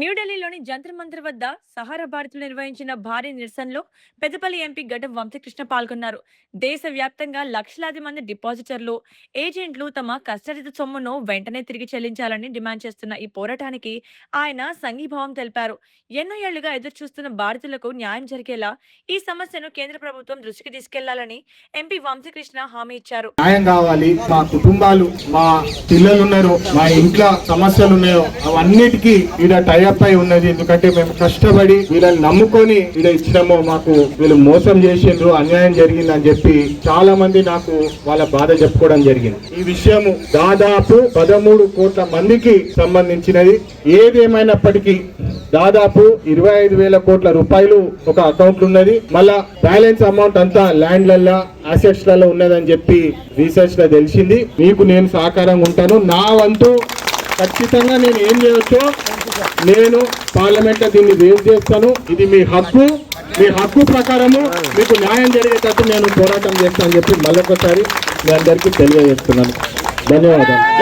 న్యూఢిల్లీలోని జంతర్ మంతర్ వద్ద సహారా భారత్లు నిర్వహించిన భారీ నిరసనలో పెద్దపల్లి ఎంపీ గడ్డం వంశకృష్ణ పాల్గొన్నారు. దేశవ్యాప్తంగా లక్షలాది మంది డిపాజిటర్లు, ఏజెంట్లు తమ కష్టరహిత సొమ్మును వెంటనే తిరిగి చెల్లించాలని డిమాండ్ చేస్తున్న ఈ పోరాటానికి ఆయన సంఘీభావం తెలిపారు. ఎన్నో ఏళ్లుగా ఎదురుచూస్తున్న బాధితులకు న్యాయం జరిగేలా ఈ సమస్యను కేంద్ర ప్రభుత్వం దృష్టికి తీసుకెళ్లాలని ఎంపీ వంశకృష్ణ హామీ ఇచ్చారు. న్యాయం కావాలి, మా కుటుంబాలు, మా పిల్లలు ఉన్నారు, మా ఇంట్లో సమస్యలు ఉన్నాయో అవన్నిటికీ ఈడ టైఅప్ అయి ఉన్నది. ఎందుకంటే మేము కష్టపడి వీళ్ళని నమ్ముకొని ఈడ ఇచ్చినామో, మాకు వీళ్ళు మోసం చేసిండ్రు, అన్యాయం జరిగింది అని చెప్పి చాలా మంది నాకు వాళ్ళ బాధ చెప్పుకోవడం జరిగింది. ఈ విషయము దాదాపు 13 కోట్ల మందికి సంబంధించినది. ఏదేమైనప్పటికీ దాదాపు 25,000 కోట్ల రూపాయలు ఒక అకౌంట్ ఉన్నది. మళ్ళా బ్యాలెన్స్ అమౌంట్ అంతా ల్యాండ్లలో, అసెట్స్ లలో ఉన్నదని చెప్పి రీసెర్చ్ లో తెలిసింది. మీకు నేను సహకారంగా ఉంటాను. నా వంతు ఖచ్చితంగా నేను ఏం చేయొచ్చో నేను పార్లమెంట్ లో దీన్ని రేజ్ చేస్తాను. ఇది మీ హక్కు. మీ హక్కు ప్రకారము మీకు న్యాయం జరిగేటట్టు నేను పోరాటం చేస్తానని చెప్పి మళ్ళొకసారి మీ అందరికీ తెలియజేస్తున్నాను. ధన్యవాదాలు.